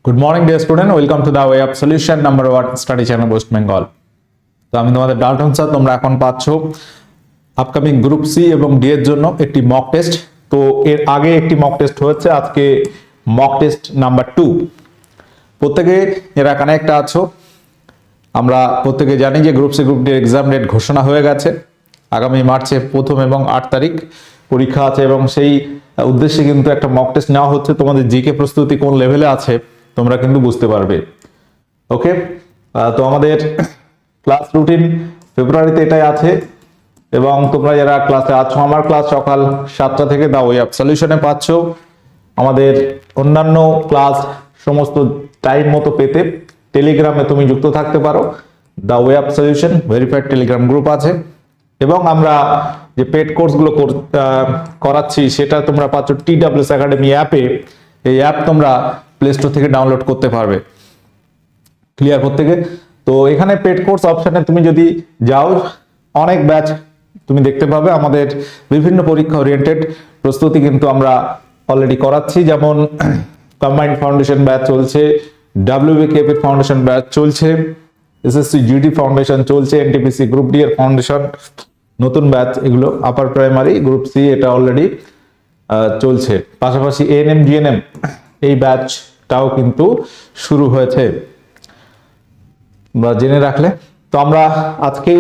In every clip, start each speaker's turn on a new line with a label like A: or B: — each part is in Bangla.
A: Good morning dear student, welcome to the way of solution number 1 study channel West Bengal. তো আমি তোমাদের ডাল্টন স্যার। তোমরা এখন পাচ্ছ আপকামিং গ্রুপ সি এবং ডি এর জন্য একটি মক টেস্ট। তো এর আগে একটি মক টেস্ট হয়েছে, আজকে মক টেস্ট নাম্বার 2। প্রত্যেকে যারা কানেক্ট আছো, আমরা প্রত্যেকে জানি যে group C group D exam date ঘোষণা হয়ে গেছে। আগামী মার্চে 1 এবং 8 তারিখ পরীক্ষা আছে এবং সেই উদ্দেশ্যে কিন্তু একটা মক টেস্ট নেওয়া হচ্ছে। তোমাদের জিকে প্রস্তুতি কোন লেভেলে আছে তোমরা কিন্তু বুঝতে পারবে। ওকে, তো আমাদের ক্লাস রুটিন ফেব্রুয়ারিতে এটাই আছে এবং তোমরা যারা ক্লাসে আছো, আমার ক্লাস সকাল 7টা থেকে দা ওয়ে অফ সলিউশনে পাচ্ছ। আমাদের অন্যান্য ক্লাস সমস্ত টাইম মতো পেতে টেলিগ্রামে তুমি যুক্ত থাকতে পারো। The way of solution verified Telegram group আছে এবং আমরা যে পেড কোর্সগুলো করাচ্ছি সেটা তোমরা পাচ্ছ TWS একাডেমি অ্যাপে। এই অ্যাপ তোমরা প্লে স্টোর থেকে ডাউনলোড করতে পারবে। ক্লিয়ার প্রত্যেকে? তো এখানে পেড কোর্স অপশনে তুমি যদি যাও, অনেক ব্যাচ তুমি দেখতে পাবে। আমাদের বিভিন্ন পরীক্ষা ওরিয়েন্টেড প্রস্তুতি কিন্তু আমরা অলরেডি করাচ্ছি, যেমন কম্বাইন্ড ফাউন্ডেশন ব্যাচ চলছে, WBKF এর ফাউন্ডেশন ব্যাচ চলছে, SSC GD ফাউন্ডেশন চলছে, NTPC গ্রুপ ডি এর ফাউন্ডেশন নতুন ব্যাচ, এগুলো আপার প্রাইমারি গ্রুপ সি এটা অলরেডি চলছে। পাশাপাশি ANM GNM এই ব্যাচটাও কিন্তু শুরু হয়েছে, জেনে রাখলে। তো আমরা আজকে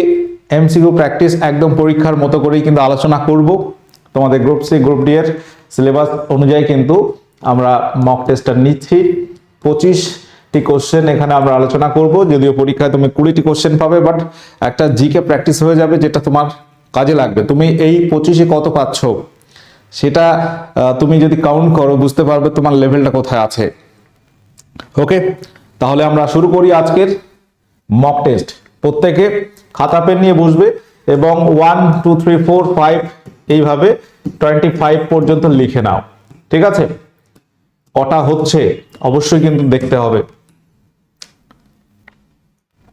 A: MCQ প্র্যাকটিস একদম পরীক্ষার মতো করেই কিন্তু আলোচনা করব। তোমাদের গ্রুপ সি গ্রুপ ডি এর সিলেবাস অনুযায়ী কিন্তু আমরা মক টেস্টটা নিচ্ছি। 25টি কোশ্চেন এখানে আমরা আলোচনা করব। যদিও পরীক্ষায় তুমি 20টি কোশ্চেন পাবে, বাট একটা জিকে প্র্যাকটিস হয়ে যাবে যেটা তোমার কাজে লাগবে। তুমি এই 25-এ কত পাচ্ছ সেটা তুমি যদি কাউন্ট করো বুঝতে পারবে তোমার লেভেলটা কোথায় আছে। ওকে, তাহলে আমরা শুরু করি আজকের মক টেস্ট। প্রত্যেকে খাতা পেন নিয়ে বসবে এবং 1 2 3 4 5 এইভাবে 25 পর্যন্ত লিখে নাও। ঠিক আছে? কটা হচ্ছে অবশ্যই কিন্তু দেখতে হবে।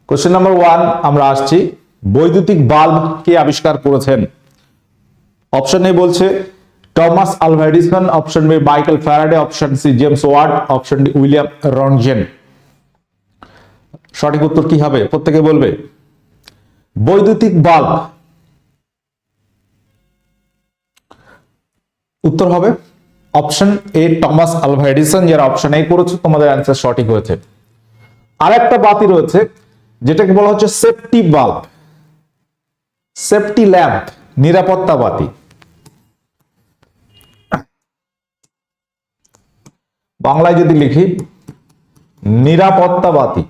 A: কোশ্চেন নাম্বার 1 আমরা আসছি, বৈদ্যুতিক বাল্ব কে আবিষ্কার করেছেন? অপশন এ বলছে Thomas Alva Edison, option B Michael Faraday, option C James Watt, option D William Roentgen. সঠিক উত্তর কি হবে প্রত্যেকে বলবে। বৈদ্যুতিক বাল্ব উত্তর হবে option A Thomas Alva Edison. যারা অপশন এ করেছে তোমাদের অ্যান্সার সঠিক হয়েছে। আরেকটা বাতি রয়েছে যেটাকে বলা হচ্ছে সেফটি বাল্ব, সেফটি ল্যাম্প, নিরাপত্তা বাতি। বাংলায় যদি লিখি নিরাপত্তা বাতি,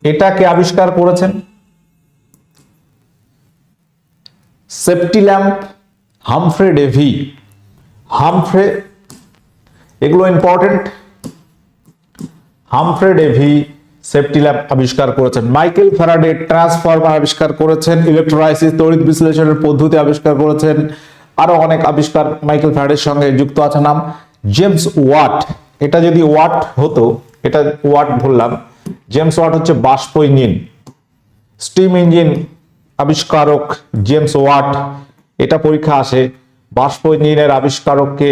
A: এটা কে আবিষ্কার করেছেন? Safety lamp Humphry Davy. Humphry, এগুলো important. Humphry Davy safety lamp আবিষ্কার করেছেন। মাইকেল ফ্যারাডে ট্রান্সফরমার আবিষ্কার করেছেন। ইলেকট্রোলাইসিস তড়িৎ বিশ্লেষণের পদ্ধতি আবিষ্কার করেছেন। আরো অনেক আবিষ্কার মাইকেল ফ্যারাডের সঙ্গে যুক্ত আছে। নাম জেমস ওয়াট। এটা যদি ওয়াট হতো, এটা ওয়াট বললাম। জেমস ওয়াট হচ্ছে বাষ্প ইঞ্জিন, স্টিম ইঞ্জিন আবিষ্কারক জেমস ওয়াট। এটা পরীক্ষা আসে, বাষ্প ইঞ্জিনের আবিষ্কারককে,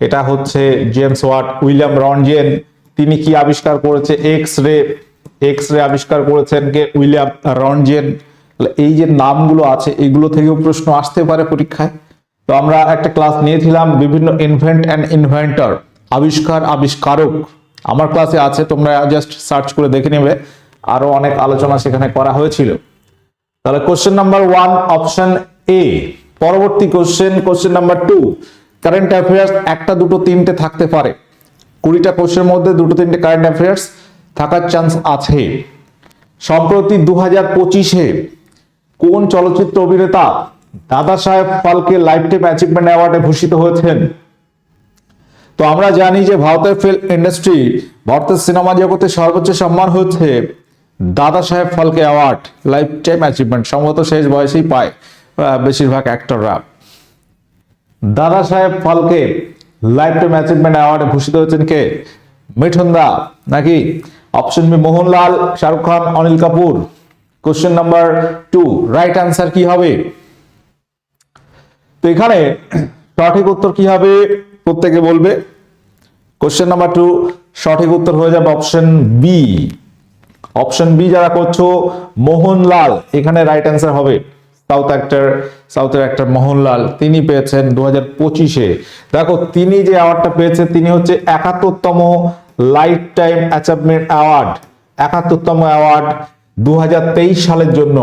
A: এটা হচ্ছে জেমস ওয়াট। উইলিয়াম রনজেন, তিনি কি আবিষ্কার করেছে? X ray. এক্স রে আবিষ্কার করেছেন কে? উইলিয়াম রনজেন। এই যে নামগুলো আছে এগুলো থেকেও প্রশ্ন আসতে পারে পরীক্ষায়। তো আমরা একটা ক্লাস নিয়েছিলাম বিভিন্ন ইনভেন্ট অ্যান্ড ইনভেন্টর, আবিষ্কার আবিষ্কারক। আমার ক্লাসে আছে, তোমরা জাস্ট সার্চ করে দেখে নেবে, আরো অনেক আলোচনা সেখানে করা হয়েছিল। তাহলে কোশ্চেন নাম্বার 1 অপশন এ। পরবর্তী question, question number 2, current affairs একটা দুটো তিনটে থাকতে পারে। 20টা কোশ্চেনের মধ্যে দুটো তিনটে কারেন্ট অ্যাফেয়ার্স থাকার চান্স আছে। সম্প্রতি 2025-এ কোন চলচ্চিত্র অভিনেতা দাদা Saheb Phalke lifetime achievement অ্যাওয়ার্ডে ভূষিত হয়েছেন? তো আমরা জানি যে ভারতের ফিল্ম ইন্ডাস্ট্রি, ভারতের সিনেমা জগতে সর্বোচ্চ সম্মান হচ্ছে Dada Saheb Phalke award, lifetime achievement. সম্ভবত শেষ বয়সেই পায় বেশিরভাগ অ্যাক্টররা। Dada Saheb Phalke lifetime achievement অ্যাওয়ার্ডে ভূষিত হয়েছেন কে? মিঠুন দা নাকি? Option B Mohanlal, Shahrukh Khan, Anil Kapoor. Question number 2 right answer কি হবে? তো এখানে সঠিক উত্তর কি হবে প্রত্যেকে বলবে। কোশ্চেন নাম্বার 2 সঠিক উত্তর হয়ে যাবে অপশন বি। অপশন বি যারা করছো মোহনলাল, এখানে রাইট অ্যান্সার হবে। সাউথের অ্যাক্টর মোহনলাল তিনি পেয়েছেন 2025-এ। দেখো তিনি যে অ্যাওয়ার্ডটা পেয়েছে তিনি হচ্ছে 71তম লাইফ টাইম অ্যাচিভমেন্ট অ্যাওয়ার্ড, 71তম অ্যাওয়ার্ড 2023 সালের জন্য।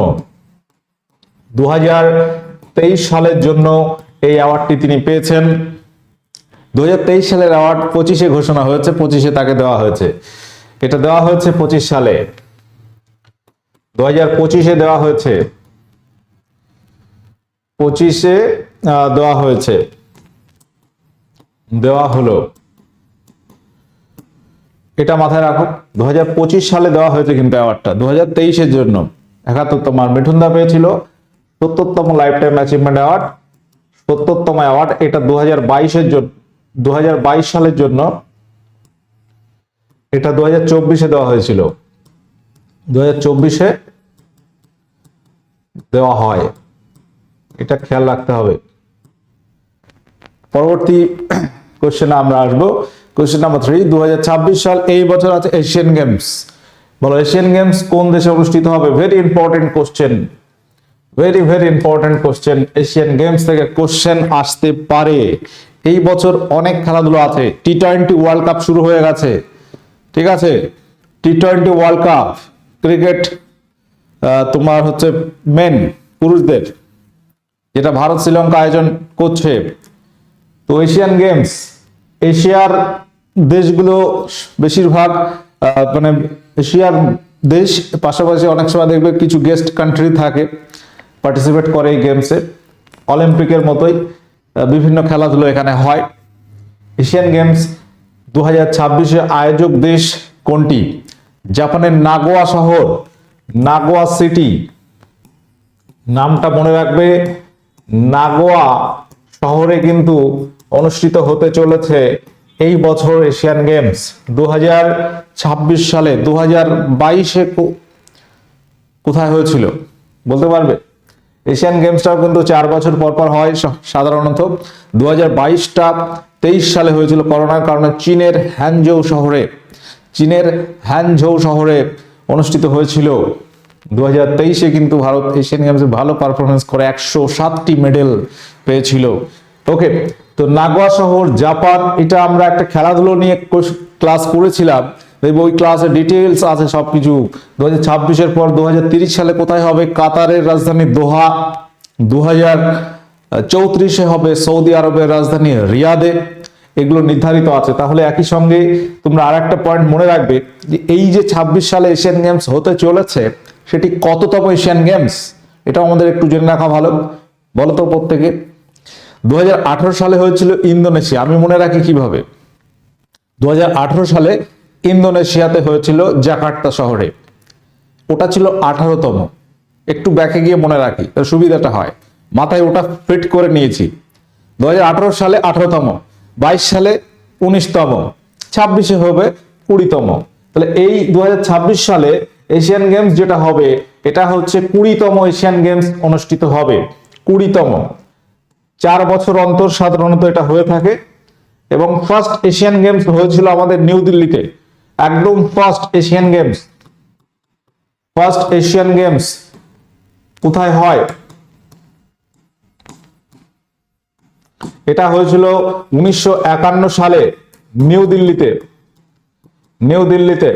A: 2023 সালের জন্য এই অ্যাওয়ার্ডটি তিনি পেয়েছেন। 2023 সালের অ্যাওয়ার্ড 25-এ ঘোষণা হয়েছে, 25-এ তাকে দেওয়া হয়েছে। এটা দেওয়া হয়েছে 25 সালে, 2025-এ দেওয়া হয়েছে, 25-এ দেওয়া হয়েছে, দেওয়া হলো, এটা মাথায় রাখো। 2025 সালে দেওয়া হয়েছে কিন্তু অ্যাওয়ার্ডটা 2023-এর জন্য 71তম। আর মিঠুনদা পেয়েছিল 70তম লাইফ টাইম অ্যাচিভমেন্ট অ্যাওয়ার্ড, 70তম অ্যাওয়ার্ড। এটা 2022-এর জন্য, 2022 সালের জন্য। এটা 2024-এ দেওয়া হয়েছিল, 2024-এ দেওয়া হয়, এটা খেয়াল রাখতে হবে। পরবর্তী কোশ্চেনে আমরা আসবো। কোশ্চেন নাম্বার 3, 2026 সাল এই বছর আছে এশিয়ান গেমস। বলো এশিয়ান গেমস কোন দেশে অনুষ্ঠিত হবে? Very important question, very important question. Asian games থেকে কোশ্চেন আসতে পারে। এই বছর অনেক খেলাধুলা আছে। টি20 ওয়ার্ল্ড কাপ শুরু হয়ে গেছে, ঠিক আছে? টি20 ওয়ার্ল্ড কাপ ক্রিকেট তোমার হচ্ছে মেন পুরুষদের, যেটা ভারত শ্রীলঙ্কা আয়োজন করছে। তো এশিয়ান গেমস, এশিয়ার দেশগুলো বেশিরভাগ মানে এশিয়ার দেশ, পাশাপাশি অনেক সময় দেখবে কিছু গেস্ট কান্ট্রি থাকে, পার্টিসিপেট করে এই গেমসে। অলিম্পিকের মতোই বিভিন্ন খেলাধুলো এখানে হয়। এশিয়ান গেমস 2026-এর আয়োজক দেশ কোনটি? জাপানের নাগোয়া শহর, নাগোয়া সিটি, নামটা মনে রাখবে। নাগোয়া শহরে কিন্তু অনুষ্ঠিত হতে চলেছে এই বছর এশিয়ান গেমস 2026 সালে। 2022-এ কোথায় হয়েছিল বলতে পারবে? এশিয়ান গেমসটাও কিন্তু 4 বছর পর পর হয় সাধারণত। 2022টা 23 সালে হয়েছিল করোনার কারণে চীনের হ্যানঝৌ শহরে, চীনের হ্যানঝৌ শহরে অনুষ্ঠিত হয়েছিল। 2023-এ কিন্তু ভারত এশিয়ান গেমসে ভালো পারফরমেন্স করে 107টি মেডেল পেয়েছিল। ওকে, তো নাগোয়া শহর জাপান, এটা আমরা একটা খেলাধুলো নিয়ে ক্লাস করেছিলাম, ওই ক্লাসে ডিটেইলস আছে সবকিছু। 2026-এর পর 2030 সালে কোথায় হবে? কাতারের রাজধানী দোহা। 2034-এ হবে সৌদি আরবের রাজধানী রিয়াদে। এগুলো নির্ধারিত আছে। তাহলে একই সঙ্গে তোমরা আরেকটা পয়েন্ট মনে রাখবে যে এই যে 26 সালে এশিয়ান গেমস হতে চলেছে সেটি কততম এশিয়ান গেমস, এটা আমাদের একটু জেনে রাখা ভালো। বলো তো প্রত্যেকে। 2018 সালে হয়েছিল ইন্দোনেশিয়া, আমি মনে রাখি কিভাবে। 2018 সালে ইন্দোনেশিয়াতে হয়েছিল জাকার্তা শহরে, ওটা ছিল 18তম। একটু ব্যাকে গিয়ে মনে রাখি, সুবিধাটা হয়, মাথায় ওটা ফিট করে নিয়েছি। 2018 সালে 18তম, 22 সালে 19তম, 26-এ হবে 20তম। তাহলে এই 2026 সালে এশিয়ান গেমস যেটা হবে এটা হচ্ছে 20তম এশিয়ান গেমস অনুষ্ঠিত হবে, 20তম। 4 বছর অন্তর সাধারণত এটা হয়ে থাকে। এবং ফার্স্ট এশিয়ান গেমস হয়েছিল আমাদের নিউ দিল্লিতে, একদম first Asian games. First Asian games কোথায় হয়? এটা হয়েছিল 1951 সালে নিউ দিল্লিতে, নিউ দিল্লিতে।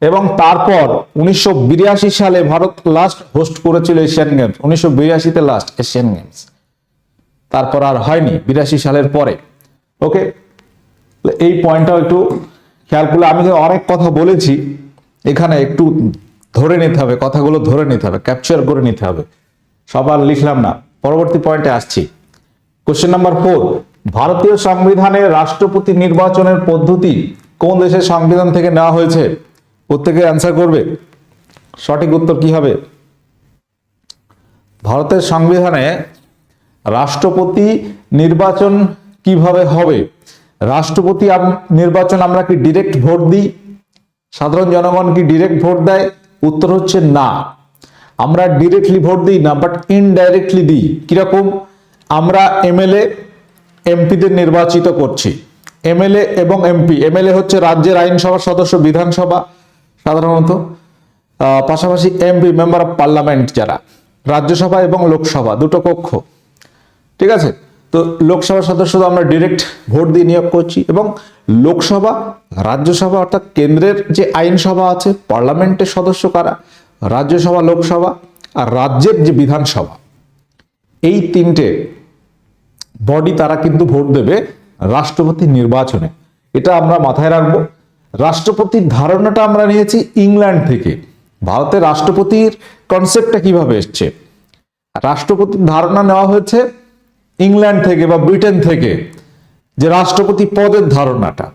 A: এবং তারপর 1982 সালে ভারত লাস্ট হোস্ট করেছিল এশিয়ান গেমস, 1982-তে লাস্ট এশিয়ান গেমস, তারপর আর হয়নি 82 সালের পরে। ওকে, এই পয়েন্টটাও একটু খেয়াল করলে, আমি অনেক কথা বলেছি এখানে, একটু ধরে নিতে হবে, কথাগুলো ধরে নিতে হবে, ক্যাপচার করে নিতে হবে, সবার লিখলাম না। পরবর্তী পয়েন্টে আসছি। কোশ্চেন নাম্বার 4, ভারতীয় সংবিধানে রাষ্ট্রপতি নির্বাচনের পদ্ধতি কোন দেশের সংবিধান থেকে নেওয়া হয়েছে? প্রত্যেকে অ্যান্সার করবে। সঠিক উত্তর কি হবে? ভারতের সংবিধানে রাষ্ট্রপতি নির্বাচন কিভাবে হবে? রাষ্ট্রপতি নির্বাচন আমরা কি ডিরেক্ট ভোট দিই? সাধারণ জনগণ কি ডিরেক্ট ভোট দেয়? উত্তর হচ্ছে না, আমরা ডিরেক্টলি ভোট দিই না, বাট ইনডাইরেক্টলি দিই। কিরকম? আমরা এমএলএ এমপিদের নির্বাচিত করছি, এমএলএ এবং এমপি। এমএলএ হচ্ছে রাজ্যের আইনসভার সদস্য, বিধানসভা সাধারণত, পাশাপাশি এমপি মেম্বার অফ পার্লামেন্ট, যারা রাজ্যসভা এবং লোকসভা দুটো কক্ষ। ঠিক আছে, তো লোকসভার সদস্য আমরা ডিরেক্ট ভোট দিয়ে নিয়োগ করছি, এবং লোকসভা, রাজ্যসভা অর্থাৎ কেন্দ্রের যে আইনসভা আছে, পার্লামেন্টের সদস্য কারা, রাজ্যসভা, লোকসভা, আর রাজ্যের যে বিধানসভা, এই তিনটে বডি তারা কিন্তু ভোট দেবে রাষ্ট্রপতি নির্বাচনে। এটা আমরা মাথায় রাখবো। রাষ্ট্রপতির ধারণাটা আমরা নিয়েছি ইংল্যান্ড থেকে। ভারতের রাষ্ট্রপতির কনসেপ্টটা কিভাবে এসছে? রাষ্ট্রপতির ধারণা নেওয়া হয়েছে ইংল্যান্ড থেকে বা ব্রিটেন থেকে, যে রাষ্ট্রপতি পদের ধারণাটা।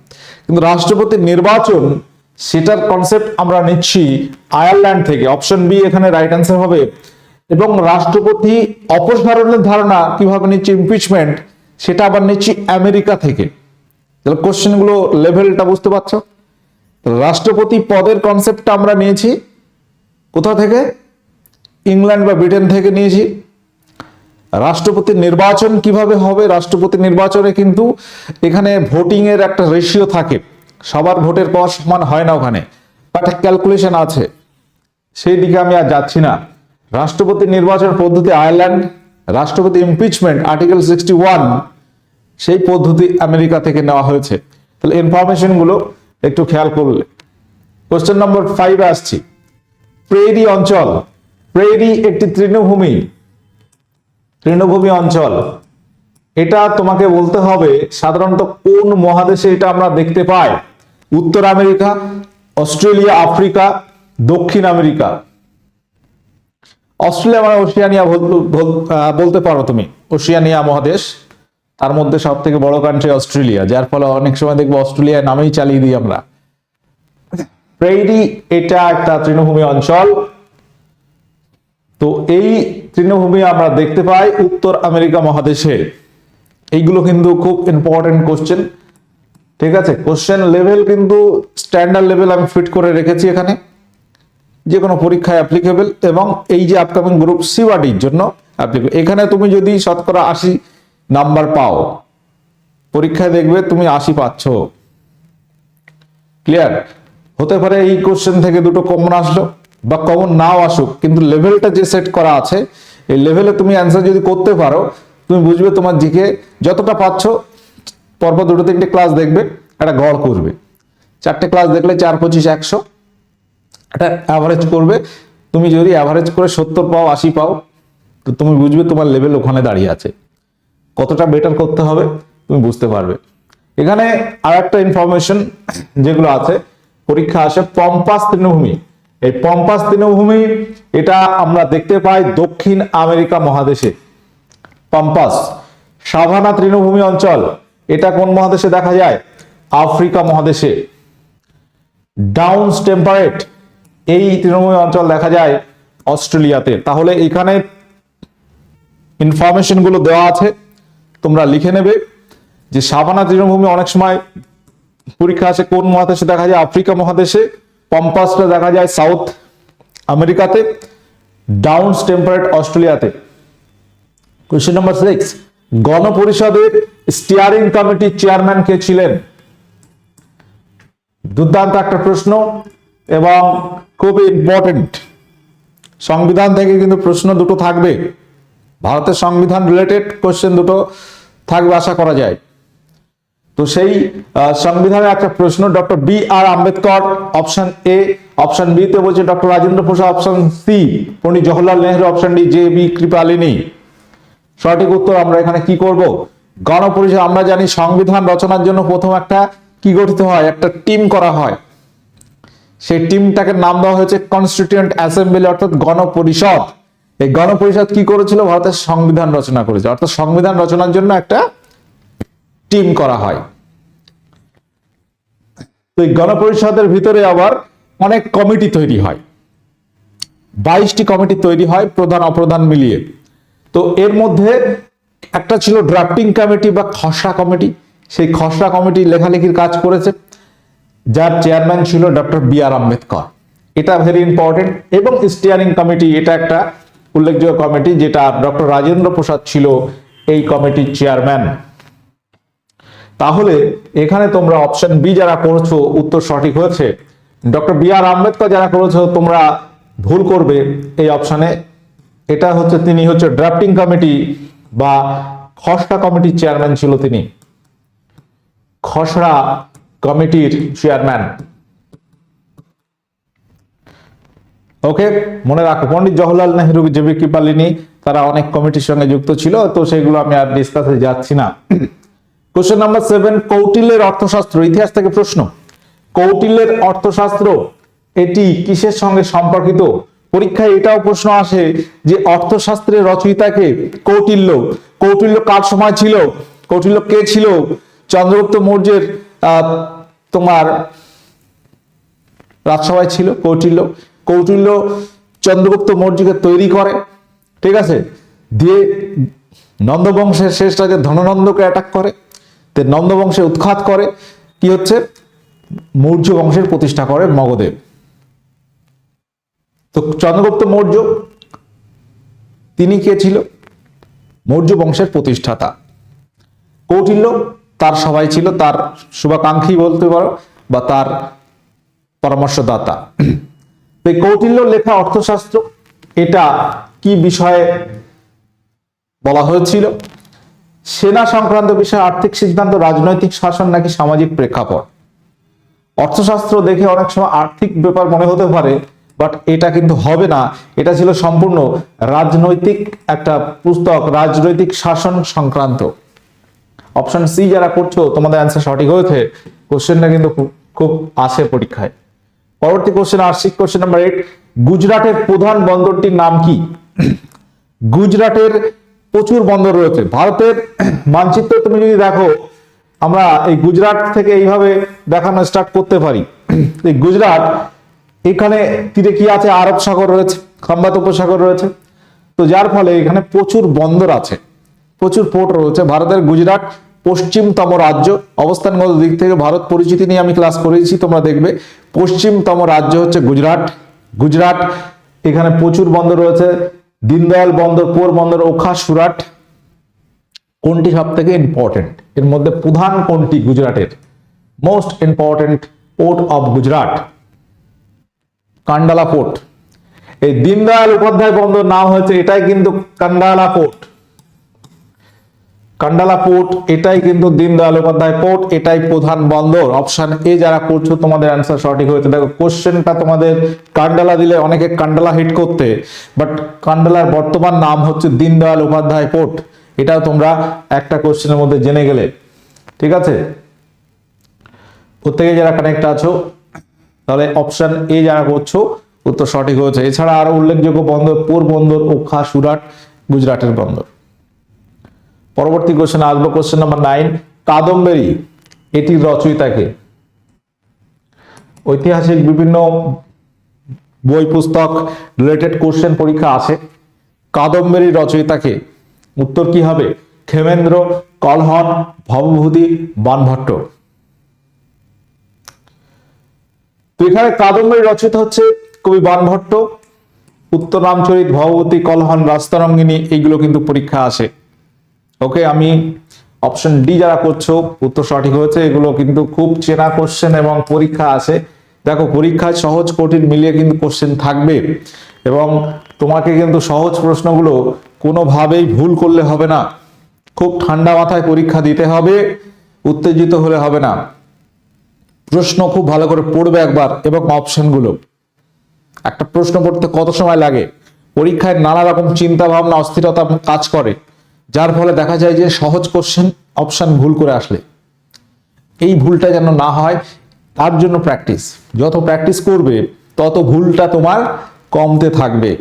A: কিন্তু রাষ্ট্রপতির নির্বাচন, সেটার কনসেপ্ট আমরা নিচ্ছি আয়ারল্যান্ড থেকে। অপশন বি এখানে রাইট অ্যান্সার হবে। এবং রাষ্ট্রপতি অপসারণের ধারণা কিভাবে নিচ্ছি, ইমপিচমেন্ট, সেটা আবার নিচ্ছি আমেরিকা থেকে। তাহলে কোশ্চেনগুলো লেভেলটা বুঝতে পারছো? রাষ্ট্রপতি পদের কনসেপ্টটা আমরা নিয়েছি কোথা থেকে? ইংল্যান্ড বা ব্রিটেন থেকে নিয়েছি। রাষ্ট্রপতি নির্বাচন কিভাবে হবে? রাষ্ট্রপতি নির্বাচনে কিন্তু এখানে ভোটিং এর একটা রেশিও থাকে, সবার ভোটের পাওয়ার সমান হয় না, ওখানে একটা ক্যালকুলেশন আছে, সেই দিকে আমি আর যাচ্ছি না। রাষ্ট্রপতি নির্বাচন পদ্ধতি আয়ারল্যান্ড, রাষ্ট্রপতি ইমপিচমেন্ট আর্টিকেল 61, সেই পদ্ধতি আমেরিকা থেকে নেওয়া হয়েছে। তাহলে ইনফরমেশন গুলো একটু খেয়াল করলে। কোশ্চেন নম্বর 5 আসছি। প্রেরি অঞ্চল, প্রেরি একটি তৃণভূমি অঞ্চল। এটা তোমাকে বলতে হবে সাধারণত কোন মহাদেশে এটা আমরা দেখতে পাই। উত্তর আমেরিকা, অস্ট্রেলিয়া, আফ্রিকা, দক্ষিণ আমেরিকা। অস্ট্রেলিয়া মানে ওশিয়ানিয়া বলতে পারো তুমি, ওশিয়ানিয়া মহাদেশ, তার মধ্যে সব থেকে বড় কান্ট্রি অস্ট্রেলিয়া, যার ফলে অনেক সময় দেখবো অস্ট্রেলিয়া নামেই চালিয়ে দিই আমরা। প্রেরি এটা একটা তৃণভূমি অঞ্চল। তো এই তৃণভূমি আমরা দেখতে পাই উত্তর আমেরিকা মহাদেশে। এইগুলো কিন্তু খুব ইম্পর্টেন্ট কোশ্চেন। ঠিক আছে, কোশ্চেন লেভেল কিন্তু স্ট্যান্ডার্ড লেভেল আমি ফিট করে রেখেছি এখানে, যে কোনো পরীক্ষায় অ্যাপ্লিকেবল, এবং এই যে আপকামিং গ্রুপ সি বা ডির জন্য অ্যাপ্লিকেবল। এখানে তুমি যদি শতকরা 80 নাম্বার পাও, পরীক্ষায় দেখবে তুমি 80 পাচ্ছ। ক্লিয়ার? হতে পারে এই কোশ্চেন থেকে দুটো কমন আসলো বা কমন নাও আসুক, কিন্তু লেভেলটা যে সেট করা আছে, এই লেভেলে তুমি অ্যান্সার যদি করতে পারো, তুমি বুঝবে তোমার জিকে যতটা পাচ্ছ, পরপর 2-3টে ক্লাস দেখবে, একটা গড় করবে। 4টে ক্লাস দেখলে 4 25 100, এটা অ্যাভারেজ করবে। তুমি যদি অ্যাভারেজ করে 70 পাও, 80 পাও, তো তুমি বুঝবে তোমার লেভেল ওখানে দাঁড়িয়ে আছে। কতটা বেটার করতে হবে তুমি বুঝতে পারবে। এখানে আর একটা ইনফরমেশন যেগুলো আছে, পরীক্ষা আসে পম্পাস তৃণভূমি। এই পম্পাস তৃণভূমি এটা আমরা দেখতে পাই দক্ষিণ আমেরিকা মহাদেশে। পম্পাস সাভানা তৃণভূমি অঞ্চল, এটা কোন মহাদেশে দেখা যায়? আফ্রিকা মহাদেশে। ডাউনস টেম্পারেট, এই তৃণভূমি অঞ্চল দেখা যায় অস্ট্রেলিয়াতে। তাহলে এখানে ইনফরমেশন গুলো দেওয়া আছে, তোমরা লিখে নেবে যে সাভানা তৃণভূমি অনেক সময় পরীক্ষা আসে কোন মহাদেশে দেখা যায়? আফ্রিকা মহাদেশে। পম্পাসটা দেখা যায় সাউথ আমেরিকাতে, ডাউনস টেম্পারেট অস্ট্রেলিয়াতে। কোশ্চেন নাম্বার 6, গণপরিষদের স্টিয়ারিং কমিটির চেয়ারম্যান কে ছিলেন? দুর্দান্ত একটা প্রশ্ন এবং খুব ইম্পর্টেন্ট। সংবিধান থেকে কিন্তু প্রশ্ন দুটো থাকবে, ভারতের সংবিধান রিলেটেড কোশ্চেন দুটো থাকবে আশা করা যায়। তো সেই সংবিধানের একটা প্রশ্ন, doctor B R. Ambedkar option A, option B তে বলছে doctor Rajendra Prasad, option C Pandit Jawaharlal Nehru, option D J B. Kripalani. সঠিক উত্তর আমরা এখানে কি করব? গণপরিষদ। আমরা জানি সংবিধান রচনার জন্য প্রথম একটা কি গঠিত হয়? একটা টিম করা হয়। সেই টিমটাকে নাম দেওয়া হয়েছে কনস্টিটিউয়েন্ট অ্যাসেম্বলি, অর্থাৎ গণপরিষদ। এই গণপরিষদ কি করেছিল? ভারতের সংবিধান রচনা করেছে, অর্থাৎ সংবিধান রচনার জন্য একটা টিম করা হয়। তো এই গণপরিষদের ভিতরে আবার অনেক কমিটি তৈরি হয়, 22টি কমিটি তৈরি হয়, প্রধান অপ্রধান মিলিয়ে। তো এর মধ্যে একটা ছিল ড্রাফটিং কমিটি বা খসড়া কমিটি। সেই খসড়া কমিটি লেখালেখির কাজ করেছে, যার চেয়ারম্যান ছিল ডক্টর বি.আর. আম্বেদকর। এটা ভেরি ইম্পর্টেন্ট। এবং স্টিয়ারিং কমিটি, এটা একটা উল্লেখযোগ্য কমিটি, যেটা ডক্টর রাজেন্দ্র প্রসাদ ছিল এই কমিটির চেয়ারম্যান। তাহলে এখানে তোমরা অপশন বি যারা করছো উত্তর সঠিক হয়েছে। ডক্টর বি আর আম্বেদকর যারা করেছো তোমরা ভুল করবে এই অপশনে। এটা হচ্ছে তিনি হচ্ছে ড্রাফটিং কমিটি বা খসড়া কমিটির চেয়ারম্যান ছিল তিনি, খসড়া কমিটির চেয়ারম্যান। ওকে, মনে রাখো পন্ডিত জওহরলাল নেহরু, জেবি কৃপালিনী তারা অনেক কমিটির সঙ্গে যুক্ত ছিল, তো সেগুলো আমি আর ডিসকাসে যাচ্ছি না। কোশ্চেন নাম্বার 7, কৌটিল্যের অর্থশাস্ত্র, ইতিহাস থেকে প্রশ্ন। কৌটিল্যের অর্থশাস্ত্র এটি কিসের সঙ্গে সম্পর্কিত? পরীক্ষায় এটাও প্রশ্ন আসে যে অর্থশাস্ত্রের রচয়িতাকে কৌটিল্য। কৌটিল্য কার সময় ছিল? কৌটিল্য কে ছিল? চন্দ্রগুপ্ত মৌর্যের তোমার রাজসভায় ছিল কৌটিল্য। কৌটিল্য চন্দ্রগুপ্ত মৌর্যকে তৈরি করে, ঠিক আছে, দিয়ে নন্দবংশের শেষ রাজা ধননন্দকে অ্যাটাক করে, নন্দবংশে উৎখাত করে, কি হচ্ছে মৌর্য বংশের প্রতিষ্ঠা করে মগধেব। তো চন্দ্রগুপ্ত মৌর্য তিনি কে ছিল? মৌর্য বংশের প্রতিষ্ঠাতা। কৌটিল্য তার সবাই ছিল, তার শুভাকাঙ্ক্ষী বলতে পারো বা তার পরামর্শদাতা। এই কৌটিল্য লেখা অর্থশাস্ত্র এটা কি বিষয়ে বলা হয়েছিল? সেনা সংক্রান্ত বিষয়, আর্থিক সিদ্ধান্ত, রাজনৈতিক শাসন নাকি সামাজিক প্রেক্ষাপট? অর্থশাস্ত্র দেখে অনেক সময় আর্থিক ব্যাপার মনে হতে পারে, বাট এটা কিন্তু হবে না। এটা ছিল সম্পূর্ণ রাজনৈতিক একটা পুস্তক, রাজনৈতিক শাসন সংক্রান্ত। অপশন সি যারা করছো তোমাদের অ্যান্সার সঠিক হয়েছে। কোশ্চেনটা কিন্তু খুব আসে পরীক্ষায়। পরবর্তী কোশ্চেন আসছি, কোশ্চেন নাম্বার 8, গুজরাটের প্রধান বন্দরটির নাম কি? গুজরাটের প্রচুর বন্দর রয়েছে। ভারতের মানচিত্র তুমি যদি দেখো, আমরা এই গুজরাট থেকে এইভাবে দেখানো স্টার্ট করতে পারি। এই গুজরাট, এখানে তীরে কি আছে? আরব সাগর রয়েছে, খাম্বাত উপসাগর রয়েছে, তো যার ফলে এখানে প্রচুর বন্দর আছে, প্রচুর পোর্ট রয়েছে। ভারতের গুজরাট পশ্চিমতম রাজ্য, অবস্থানগত দিক থেকে ভারত পরিচিতি নিয়ে আমি ক্লাস করেছি, তোমরা দেখবে। পশ্চিমতম রাজ্য হচ্ছে গুজরাট। গুজরাট এখানে প্রচুর বন্দর রয়েছে, দীনদয়াল বন্দর, পোর বন্দর, ওখা, সুরাট। কোনটি সব থেকে ইম্পর্টেন্ট? এর মধ্যে প্রধান কোনটি গুজরাটের? Most important port of Gujarat Kandla port. এই দীনদয়াল উপাধ্যায় বন্দর নাম হয়েছে, এটাই কিন্তু কান্ডালা পোর্ট। কান্ডালা পোর্ট এটাই কিন্তু দীনদয়াল উপাধ্যায় পোর্ট, এটাই প্রধান বন্দর। অপশন এ যারা করছো তোমাদের অ্যান্সার সঠিক হয়েছে। দেখো কোশ্চেনটা তোমাদের কান্ডালা দিলে অনেকে কান্ডালা হিট করতে, বাট কান্ডালার বর্তমান নাম হচ্ছে দীনদয়াল উপাধ্যায় পোর্ট। এটাও তোমরা একটা কোশ্চেনের মধ্যে জেনে গেলে, ঠিক আছে। প্রত্যেকে যারা কানেক্ট আছো, তাহলে অপশন এ যারা করছো উত্তর সঠিক হয়েছে। এছাড়া আরো উল্লেখযোগ্য বন্দর পোর বন্দর, ওখা, সুরাট গুজরাটের বন্দর। পরবর্তী কোশ্চেন আসবো, কোশ্চেন নাম্বার 9, কাদম্বরী এটির রচয়িতাকে? ঐতিহাসিক বিভিন্ন বই পুস্তক রিলেটেড কোশ্চেন পরীক্ষা আসে। কাদম্বরী রচয়িতাকে? উত্তর কি হবে? ক্ষেমেন্দ্র, কলহন, ভবভূতি, বাণভট্ট। তো এখানে কাদম্বরী রচিত হচ্ছে কবি বাণভট্ট। উত্তররামচরিত, ভবভূতি, কলহন, রাস্তরঙ্গিনী এইগুলো কিন্তু পরীক্ষা আসে। ওকে, আমি অপশন ডি যারা করছো উত্তর সঠিক হয়েছে। এগুলো কিন্তু খুব চেনা কোশ্চেন এবং পরীক্ষা আসে। দেখো পরীক্ষায় সহজ কঠিন মিলিয়ে কিন্তু কোশ্চেন থাকবে, এবং তোমাকে কিন্তু সহজ প্রশ্নগুলো কোনোভাবেই ভুল করলে হবে না। খুব ঠান্ডা মাথায় পরীক্ষা দিতে হবে, উত্তেজিত হলে হবে না। প্রশ্ন খুব ভালো করে পড়বে একবার, এবং অপশনগুলো, একটা প্রশ্ন পড়তে কত সময় লাগে? পরীক্ষায় নানা রকম চিন্তা ভাবনা, অস্থিরতা কাজ করে, যার ফলে দেখা যায় যে সহজ কোশ্চেন অপশন ভুল করে আসলে এই ভুলটা যেন না হয়, তার জন্য প্র্যাকটিস। যত প্র্যাকটিস করবে তত ভুলটা তোমার কমতে থাকবে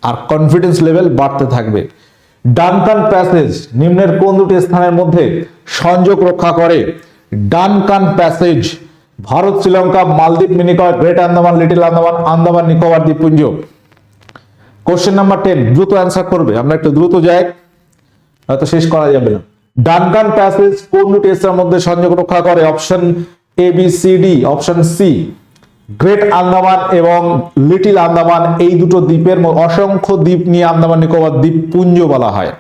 A: আর কনফিডেন্স লেভেল বাড়তে থাকবে। ডানকান প্যাসেজ নিম্নের কোন দুটি স্থানের মধ্যে সংযোগ রক্ষা করে? ডানকান প্যাসেজ ভারত, শ্রীলঙ্কা, মালদ্বীপ, মিনিকয়, গ্রেট আন্দামান, লিটল আন্দামান, আন্দামান নিকোবর দ্বীপপুঞ্জ। কোশ্চেন নাম্বার 10, দ্রুত অ্যান্সার করবে, আমরা একটু দ্রুত যাই, হয়তো শেষ করা যাবে না। ডানকান প্যাসেজ কোন দুটি স্থানের মধ্যে সংযোগ রক্ষা করে? Option A, B, C, D. Option C, great Andaman এবং লিটল আন্দামান এই দুটো দ্বীপের অসংখ্য দ্বীপ নিয়ে আন্দামান নিকোবর দ্বীপপুঞ্জ বলা হয়,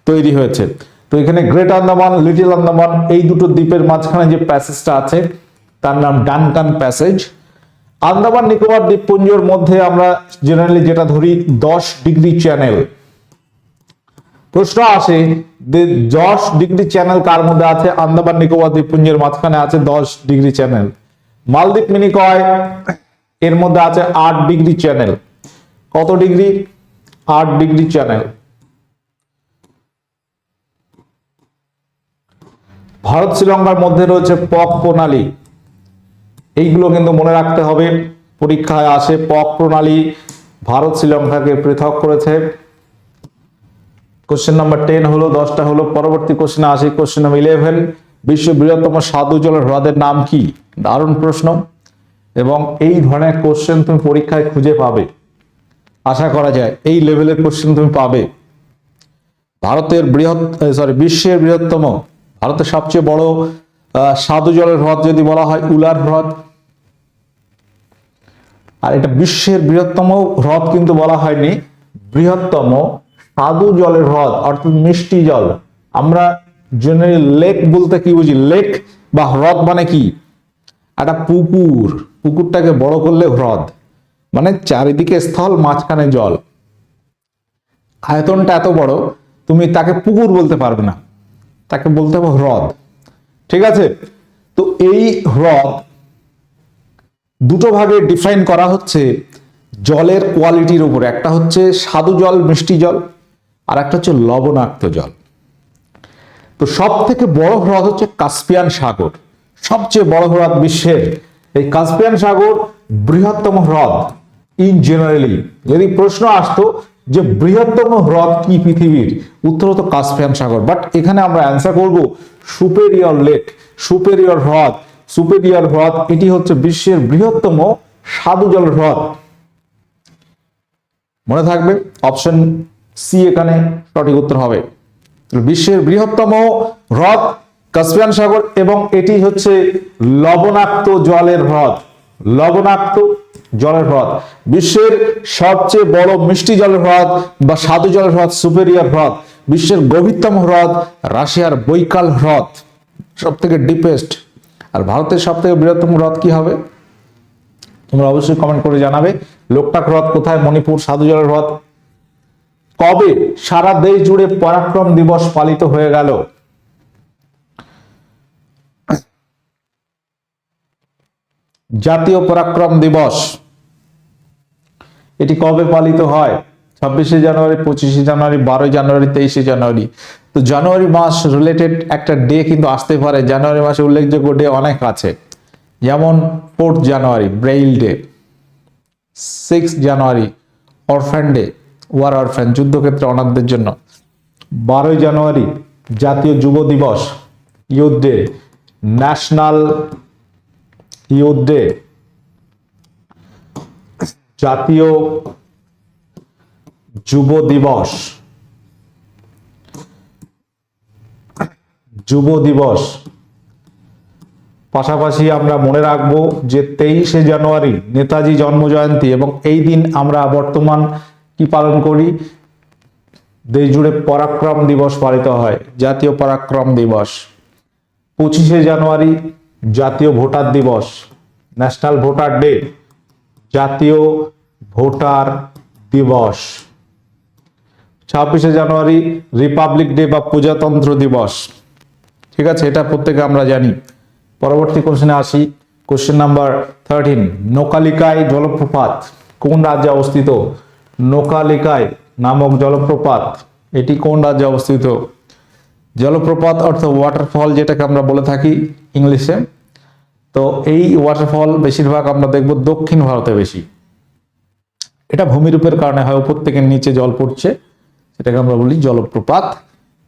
A: তৈরি হয়েছে। তো এখানে গ্রেট আন্দামান, লিটল আন্দামান এই দুটো দ্বীপের মাঝখানে যে প্যাসেজটা আছে তার নাম ডানকান প্যাসেজ। আন্দামান নিকোবর দ্বীপপুঞ্জের মধ্যে আমরা জেনারেলি যেটা ধরি 10 ডিগ্রি চ্যানেল। প্রশ্ন আসে যে 10 ডিগ্রি চ্যানেল কার মধ্যে আছে? আন্দামান নিকোবর দ্বীপপুঞ্জের মাঝখানে আছে 10 ডিগ্রি চ্যানেল। মালদ্বীপ মিনিকয় এর মধ্যে আছে 8 ডিগ্রি চ্যানেল। কত ডিগ্রি? 8 degree channel. ভারত শ্রীলঙ্কার মধ্যে রয়েছে পক প্রণালী। এইগুলো কিন্তু মনে রাখতে হবে, পরীক্ষায় আসে। পক প্রণালী ভারত শ্রীলঙ্কাকে পৃথক করেছে। কোশ্চেন নাম্বার 10 হলো, 10টা হলো। পরবর্তী কোশ্চেনে আসি, কোশ্চেন নাম্বার 11। বিশ্বের বৃহত্তম স্বাদু জলের হ্রদের নাম কি? দারুণ প্রশ্ন, এবং এই ধরনের কোশ্চেন তুমি পরীক্ষায় খুঁজে পাবে, আশা করা যায় এই লেভেলের কোশ্চেন তুমি পাবে। বিশ্বের বৃহত্তম, ভারতের সবচেয়ে বড় স্বাদু জলের হ্রদ যদি বলা হয় উলার হ্রদ। আর এটা বিশ্বের বৃহত্তম হ্রদ কিন্তু বলা হয়নি, বৃহত্তম স্বাদু জলের হ্রদ অর্থাৎ মিষ্টি জল। আমরা জেনারেলি লেক বলতে কি বুঝি? লেক বা হ্রদ মানে কি? একটা পুকুর, পুকুরটাকে বড় করলে হ্রদ, মানে চারিদিকে স্থল, মাঝখানে জল। আয়তনটা এত বড় তুমি তাকে পুকুর বলতে পারবে না, তাকে বলতে হবে হ্রদ। ঠিক আছে? তো এই হ্রদ দুটো ভাগে ডিফাইন করা হচ্ছে জলের কোয়ালিটির উপরে। একটা হচ্ছে স্বাদু জল, মিষ্টি জল, আর একটা হচ্ছে লবণাক্ত জল। তো সব থেকে বড় হ্রদ হচ্ছে কাস্পিয়ান সাগর, সবচেয়ে বড় হ্রদ বিশ্বের। এই কাস্পিয়ান সাগর বৃহত্তম হ্রদ ইন জেনারেলি। যদি প্রশ্ন আসতো যে বৃহত্তম হ্রদ কি পৃথিবীর, উত্তর হতো কাস্পিয়ান সাগর। বাট এখানে আমরা অ্যান্সার করব সুপেরিয়র লেক, সুপেরিয়র হ্রদ। সুপেরিয়র হ্রদ এটি হচ্ছে বিশ্বের বৃহত্তম স্বাদু জলের হ্রদ। মনে থাকবে অপশন সি এখানে সঠিক উত্তর হবে। বিশ্বের বৃহত্তম হ্রদ কাস্পিয়ান সাগর, এবং এটি হচ্ছে লবণাক্ত জলের হ্রদ। লবণাক্ত জলের হ্রদ। বিশ্বের সবচেয়ে বড় মিষ্টি জলের হ্রদ বা স্বাদু জলের হ্রদ সুপেরিয়র হ্রদ। বিশ্বের গভীরতম হ্রদ রাশিয়ার বৈকাল হ্রদ, সব থেকে ডিপেস্ট। আর ভারতের সব থেকে বৃহত্তম হ্রদ কি হবে? তোমরা অবশ্যই কমেন্ট করে জানাবে। লোকটাক হ্রদ কোথায়? মণিপুর। স্বাদু জলের হ্রদ। কবে সারা দেশ জুড়ে পরাক্রম দিবস পালিত হয়ে গেল? জাতীয় পরাক্রম দিবস এটি কবে পালিত হয়? 26শে জানুয়ারি, 25শে জানুয়ারি, 12ই জানুয়ারি, 23শে জানুয়ারি। তো জানুয়ারি মাস রিলেটেড একটা ডে কিন্তু আসতে পারে। জানুয়ারি মাসে উল্লেখযোগ্য ডে অনেক আছে, যেমন 4 জানুয়ারি ব্রেইল ডে, 6 জানুয়ারি অরফ্যান ডে, ওয়ার অরফ্যান, যুদ্ধক্ষেত্রে অনাথদের জন্য। 12ই জানুয়ারি জাতীয় যুব দিবস, youth day, national youth day, জাতীয় যুব দিবস, যুব দিবস। পাশাপাশি আমরা মনে রাখবো যে 23শে জানুয়ারি নেতাজি জন্মজয়ন্তী, এবং এই দিন আমরা বর্তমান কি পালন করি? দেশ জুড়ে পরাক্রম দিবস পালিত হয়, জাতীয় পরাক্রম দিবস। 25শে জানুয়ারি জাতীয় ভোটার দিবস, ন্যাশনাল ভোটার ডে, জাতীয় ভোটার দিবস। 26শে জানুয়ারি রিপাবলিক ডে বা প্রজাতন্ত্র দিবস। ঠিক আছে, এটা প্রত্যেকে আমরা জানি। পরবর্তী কোশ্চেনে আসি, কোশ্চেন নাম্বার 13। নোকালিকাই জলপ্রপাত কোন রাজ্যে অবস্থিত? নোকালিকাই নামক জলপ্রপাত এটি কোন রাজ্যে অবস্থিত? জলপ্রপাত অর্থাৎ ওয়াটারফল যেটাকে আমরা বলে থাকি ইংলিশে। তো এই ওয়াটারফল বেশিরভাগ আমরা দেখব দক্ষিণ ভারতে বেশি। এটা ভূমিরূপের কারণে হয়, উপর থেকে নিচে জল পড়ছে, সেটাকে আমরা বলি জলপ্রপাত।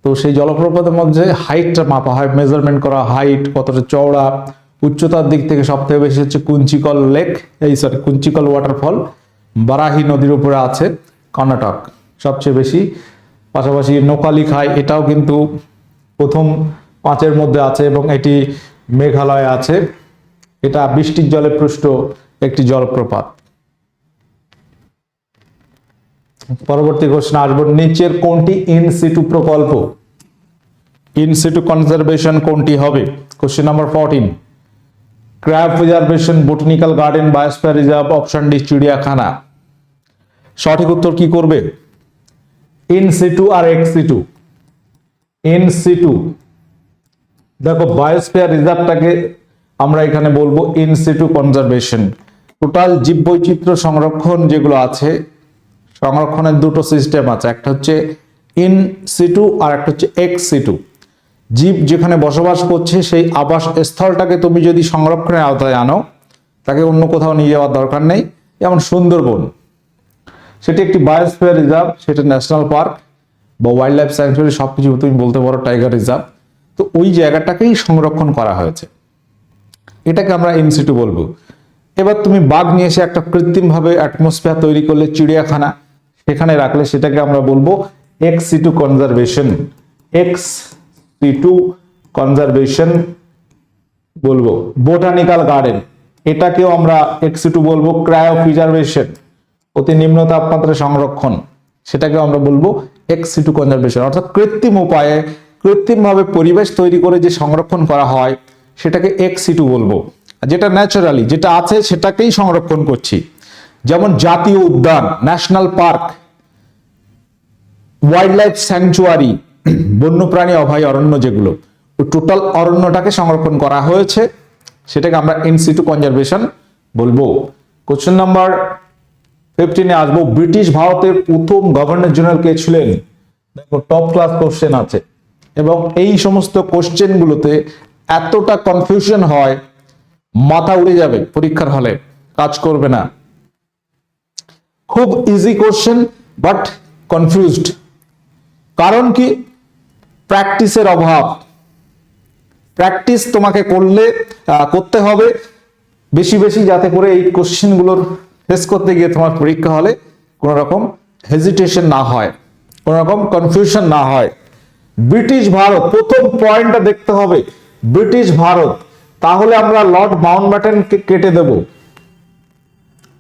A: তো সেই জলপ্রপাতের মধ্যে হাইটটা মাপা হয়, মেজারমেন্ট করা, হাইট কতটা চওড়া। উচ্চতার দিক থেকে সব থেকে বেশি হচ্ছে কুঞ্চিকল লেক, কুঞ্চিকল ওয়াটারফল, বারাহি নদীর উপরে আছে, কর্ণাটক সবচেয়ে বেশি। পাশাপাশি নোকালিকাই এটাও কিন্তু প্রথম 5-এর মধ্যে আছে, এবং এটি মেঘালয়ে আছে। এটা বৃষ্টির জলে পুষ্ট একটি জলপ্রপাত। পরবর্তী কোশ্চেন আসবো, নিচের কোনটি ইন সিটু প্রকল্প? ইন সিটু কনজারভেশন কোনটি হবে? Question number 14, crab preservation, botanical garden, biosphere reserve, option D চিড়িয়াখানা। সঠিক উত্তর কি করবে? ইন সিটু আর এক্স সিটু। ইন সিটু, দেখো বায়োস্ফিয়ার রিজার্ভটাকে আমরা এখানে বলবো ইন সিটু কনজারভেশন। টোটাল জীববৈচিত্র্য সংরক্ষণ যেগুলো আছে, সংরক্ষণের দুটো সিস্টেম আছে, একটা হচ্ছে ইন সিটু আর একটা হচ্ছে এক্স সিটু। জীব যেখানে বসবাস করছে সেই আবাস স্থলটাকে তুমি যদি সংরক্ষণের আওতায় আনো, তাকে অন্য কোথাও নিয়ে যাওয়ার দরকার নেই। যেমন সুন্দরবন, সেটি একটি বায়োস্ফিয়ার রিজার্ভ, সেটা ন্যাশনাল পার্ক বা ওয়াইল্ড লাইফ স্যাংচুয়ারি, সবকিছু তুমি বলতে পারো, টাইগার রিজার্ভ। তো ওই জায়গাটাকেই সংরক্ষণ করা হয়েছে, এটাকে আমরা ইন সিটু বলবো। এবার তুমি বাঘ নিয়ে এসে একটা কৃত্রিমভাবে অ্যাটমসফিয়ার তৈরি করলে, চিড়িয়াখানা সেখানে রাখলে, সেটাকে আমরা বলবো এক্স সিটু কনজারভেশন। এক্স সিটু কনজারভেশন বলবো। বোটানিক্যাল গার্ডেন, এটাকেও আমরা এক্স সিটু বলবো। ক্রায়ো প্রিজার্ভেশন, অতি নিম্ন তাপমাত্রা সংরক্ষণ, সেটাকে আমরা বলবো এক্স সিটু কনজারভেশন। অর্থাৎ কৃত্রিম উপায়ে, কৃত্রিমভাবে পরিবেশ তৈরি করে যে সংরক্ষণ করা হয়, সেটাকে এক্স সিটু বলবো। যেটা ন্যাচারালি যেটা আছে সেটাকেই সংরক্ষণ করছি। যেমন জাতীয় উদ্যান, national park, wild life sanctuary, বন্যপ্রাণী অভয়ারণ্য, যেগুলো টোটাল অরণ্যটাকে সংরক্ষণ করা হয়েছে, সেটাকে আমরা ইন সিটু কনজারভেশন বলবো। কোশ্চেন নাম্বার 15-এ আসবো। ব্রিটিশ ভারতের প্রথম গভর্নর জেনারেল কে ছিলেন? দেখো টপ ক্লাস কোশ্চেন আছে, এবং এই সমস্ত কোশ্চেন গুলোতে এতটা কনফিউশন হয়, মাথা উড়ে যাবে, পরীক্ষার হলে কাজ করবে না। খুব ইজি কোশ্চেন বাট কনফিউজড। কারণ কি? প্র্যাকটিসের অভাব। প্র্যাকটিস তোমাকে করতে হবে বেশি বেশি, যাতে করে এই কোশ্চেনগুলোর ফেস করতে গিয়ে তোমার পরীক্ষা হলে কোনো রকম হেজিটেশন না হয়, কোনো রকম কনফিউশন না হয়। ব্রিটিশ ভারত, প্রথম পয়েন্টটা দেখতে হবে ব্রিটিশ ভারত। তাহলে আমরা লর্ড মাউন্টব্যাটেনকে কেটে দেব,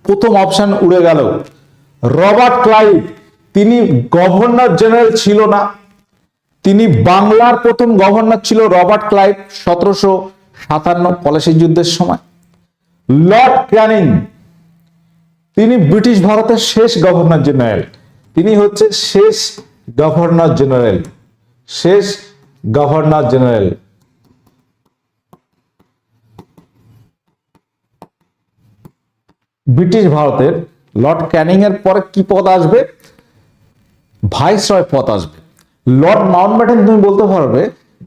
A: প্রথম অপশন উড়ে গেল। রবার্ট ক্লাইভ, তিনি গভর্নর জেনারেল ছিল না, তিনি বাংলার প্রথম গভর্নর ছিল রবার্ট ক্লাইভ 1757 পলাশী যুদ্ধের সময়। লর্ড ক্যানিং, তিনি ব্রিটিশ ভারতের শেষ গভর্নর জেনারেল, তিনি হচ্ছে শেষ গভর্নর জেনারেল, শেষ গভর্নর জেনারেল। ব্রিটিশ ভারতের লর্ড ক্যানিং এর পরে কি পদ আসবে? ভাইসরয় পদ আসবে। লর্ড মাউন্টব্যাটেন তুমি বলতে পারবে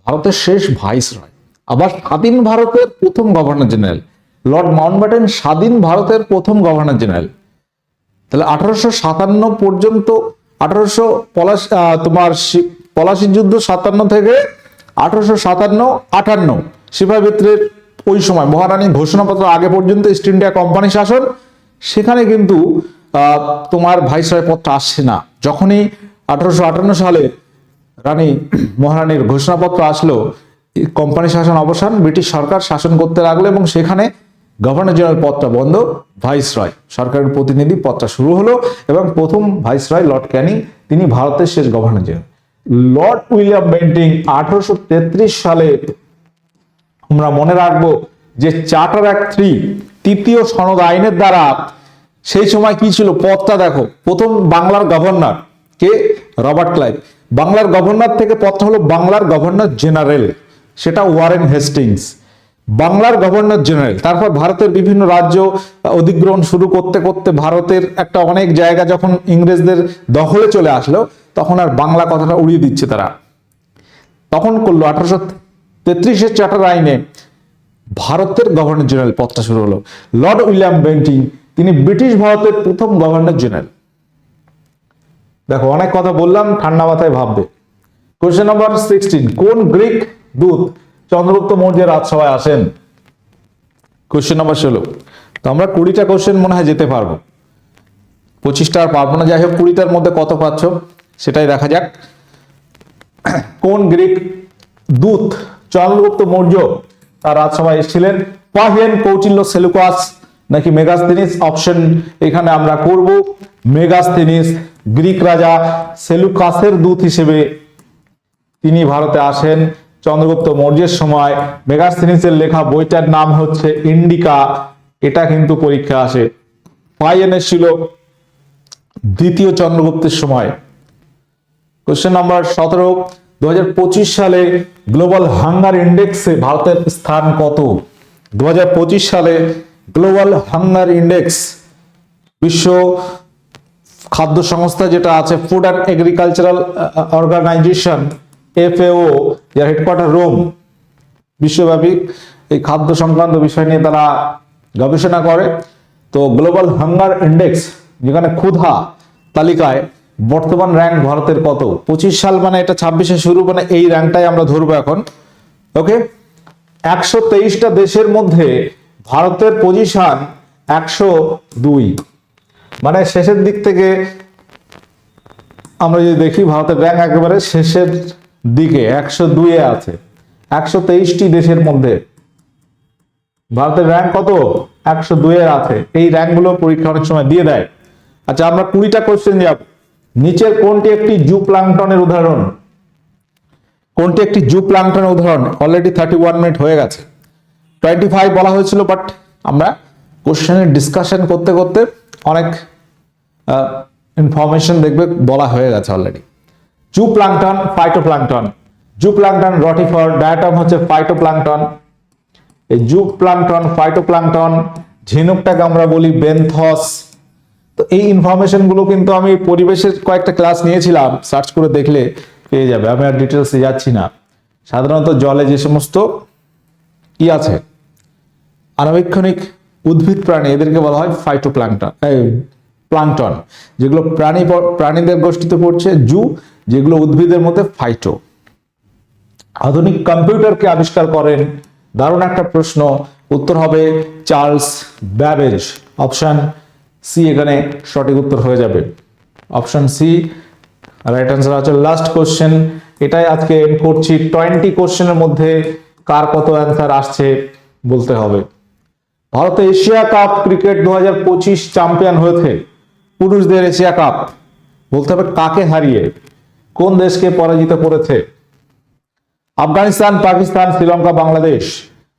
A: ভারতের শেষ ভাইসরয়। আবার স্বাধীন ভারতের প্রথম গভর্নর জেনারেল, লর্ড মাউন্টব্যাটেন স্বাধীন ভারতের প্রথম গভর্নর জেনারেল। তাহলে 1857 পর্যন্ত, তোমার পলাশী যুদ্ধ 57 থেকে 1857-58 সিপাহী বিদ্রোহের ওই সময়, মহারানী ঘোষণাপত্র আগে পর্যন্ত ইস্ট ইন্ডিয়া কোম্পানি শাসন, সেখানে কিন্তু তোমার ভাইসরয় পদটা আসছে না। যখনই 1858 সালে মহারানীর ঘোষণাপত্র আসলো, কোম্পানি শাসন অবসান, ব্রিটিশ সরকার শাসন করতে লাগলো, এবং সেখানে গভর্নর জেনারেল পদটা বন্ধ, ভাইসরয় সরকারের প্রতিনিধি পদটা শুরু হলো, এবং প্রথম ভাইসরয় লর্ড ক্যানিং, তিনি ভারতের শেষ governor general. Lord William Bentinck 1833 সালে, আমরা মনে রাখবো যে চার্টার অ্যাক্ট 3, তৃতীয় সনদ আইনের দ্বারা, সেই সময় কি ছিল পদটা দেখো, প্রথম বাংলার গভর্নর কে? Robert Clive. বাংলার গভর্নর থেকে পদটা হলো বাংলার গভর্নর জেনারেল, সেটা ওয়ারেন হেস্টিংস। বাংলার গভর্নর জেনারেল। তারপর ভারতের বিভিন্ন রাজ্য অধিগ্রহণ শুরু করতে করতে ভারতের একটা অনেক জায়গা যখন ইংরেজদের দখলে চলে আসলো, তখন আর বাংলা কথাটা উড়িয়ে দিচ্ছে তারা। তখন করলো 1833-এর চার্টার আইনে ভারতের গভর্নর জেনারেল পদটা শুরু হলো। লর্ড উইলিয়াম বেন্টিং, তিনি ব্রিটিশ ভারতের প্রথম গভর্নর জেনারেল। দেখো অনেক কথা বললাম, ঠান্ডা মাথায় ভাববে। কোশ্চেন নাম্বার 16, কোন গ্রিক দূত চন্দ্রগুপ্ত মৌর্যের রাজসভায় আসেন? Question number 16। তো আমরা 20টা কোশ্চেন মনে হয় যেতে পারবো, 25টা আর পারবো না। যাই হোক, 20টার মধ্যে কত পাচ্ছ সেটাই দেখা যাক। কোন গ্রিক দূত চন্দ্রগুপ্ত মৌর্য তার রাজসভায় এসেছিলেন? পাহিয়েন, কৌটিল্য, সেলুকাস নাকি মেগাস্থেনিস? অপশন এখানে আমরা করব মেগাস্থেনিস। গ্রিক রাজা সেলুকাসের দূত হিসেবে তিনি ভারতে আসেন চন্দ্রগুপ্ত মৌর্যের সময়। মেগাস্থিনিসের লেখা বইটার নাম হচ্ছে ইন্ডিকা। এটা কিন্তু পরীক্ষা আসে। পাই এনেছিল দ্বিতীয় চন্দ্রগুপ্তের সময়। কোশ্চেন নাম্বার 17, 2025 সালে গ্লোবাল হাঙ্গার ইন্ডেক্সে ভারতের স্থান কত? 2025 সালে গ্লোবাল হাঙ্গার ইন্ডেক্স, বিশ্ব খাদ্য সংস্থা যেটা আছে, food and agricultural organisation, FAO, যার হেডকোয়ার্টার রোম, বিশ্বব্যাপী এই খাদ্য সংক্রান্ত বিষয় নিয়ে তারা গবেষণা করে। তো গ্লোবাল হাঙ্গার ইন্ডেক্স, যেখানে ক্ষুধা তালিকায় বর্তমান র্যাঙ্ক ভারতের কত? 25 সাল মানে এটা 26-এ শুরু, মানে এই র্যাঙ্কটাই আমরা ধরবো এখন। ওকে, 123টা দেশের মধ্যে ভারতের পজিশন 102, মানে শেষের দিক থেকে আমরা যদি দেখি ভারতের র্যাঙ্ক একেবারে শেষের দিকে 102-এ আছে। 123টি দেশের মধ্যে ভারতের র্যাঙ্ক কত? 102-এ আছে। এই র্যাঙ্কগুলো পরীক্ষা অনেক সময় দিয়ে দেয়। আচ্ছা, আমরা 20টা কোশ্চেন যাব। নিচের কোনটি একটি জুপ্লাঙ্কটনের উদাহরণ? কোনটি একটি জুপ্লাঙ্কটনের উদাহরণ? অলরেডি 31 মিনিট হয়ে গেছে। 25 বলা হয়েছিল, বাট আমরা কোশ্চেনের ডিসকাশন করতে করতে অনেক ইনফরমেশন দেখবে বলা হয়ে গেছে already. Zooplankton, phytoplankton. Zooplankton rotifer, diatom হচ্ছে ফাইটোপ্লাঙ্কটন। এই জুপ্লাঙ্কটন, ফাইটোপ্লাঙ্কটন, ঝিনুকটাকে আমরা বলি বেনথস। তো এই ইনফরমেশন গুলো কিন্তু আমি পরিবেশের কয়েকটা ক্লাস নিয়েছিলাম, সার্চ করে দেখলে পেয়ে যাবে। আমি আর ডিটেলসে যাচ্ছি না। সাধারণত জলে যে সমস্ত কি আছে, আণুবীক্ষণিক উদ্ভিদ প্রাণী, এদেরকে বলা হয় ফাইটোপ্লাঙ্কটন, প্লাঙ্কটন। যেগুলো প্রাণীদের গোষ্ঠীতে পড়ছে জু, যেগুলো উদ্ভিদের মধ্যে ফাইটো। আধুনিক কম্পিউটারকে আবিষ্কার করেন? দারুণ একটা প্রশ্ন। উত্তর হবে চার্লস ব্যাবেজ। অপশন সি এখানে সঠিক উত্তর হয়ে যাবে। অপশন সি রাইট অ্যান্সার হচ্ছে। লাস্ট কোশ্চেন, এটাই আজকে এন্ড করছি। 20 কোশ্চেনের মধ্যে কার কত অ্যান্সার আসছে বলতে হবে। ভারতে এশিয়া কাপ ক্রিকেট 2025 চ্যাম্পিয়ন হয়েছে। পুরুষদের এশিয়া কাপ, বলতে হবে কাকে হারিয়ে, কোন দেশকে পরাজিত করেছে? Afghanistan, Pakistan, Sri Lanka, Bangladesh.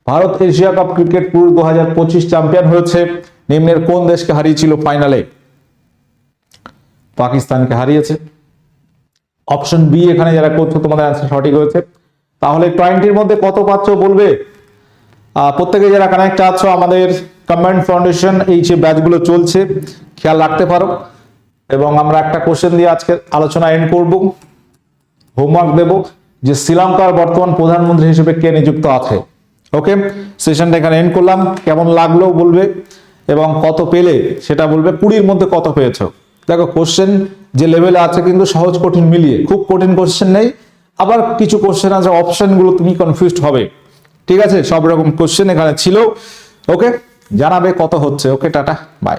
A: Bharat Asia cup cricket পুরুষ 2025 চ্যাম্পিয়ন হয়েছে। নিম্নের কোন দেশকে হারিয়েছিল ফাইনালে? পাকিস্তানকে হারিয়েছে। অপশন বি এখানে যারা করছো তোমাদের অ্যান্সার সঠিক হয়েছে। তাহলে 20-র মধ্যে কত পাচ্ছ বলবে? প্রত্যেকে যারা কানেক্ট আছো, আমাদের কম্বাইন্ড ফাউন্ডেশন এই যে ব্যাচগুলো চলছে, খেয়াল রাখতে পারো। এবং আমরা একটা কোশ্চেন দিয়ে আজকে আলোচনা এন্ড করব। হোমওয়ার্ক দেব যে শ্রীলঙ্কার বর্তমান প্রধানমন্ত্রী হিসেবে কে নিযুক্ত আছে। ওকে, সেশনটা এখানে এন্ড করলাম। কেমন লাগলো বলবে এবং কত পেলে সেটা বলবে। 20-র মধ্যে কত পেয়েছো? দেখো কোশ্চেন যে লেভেলে আছে কিন্তু সহজ কঠিন মিলিয়ে, খুব কঠিন কোশ্চেন নেই, আবার কিছু কোশ্চেন আছে অপশনগুলো তুমি কনফিউজড হবে। ঠিক আছে, সব রকম কোশ্চেন এখানে ছিল। ওকে, জানাবে কত হচ্ছে। ওকে, টাটা, বাই।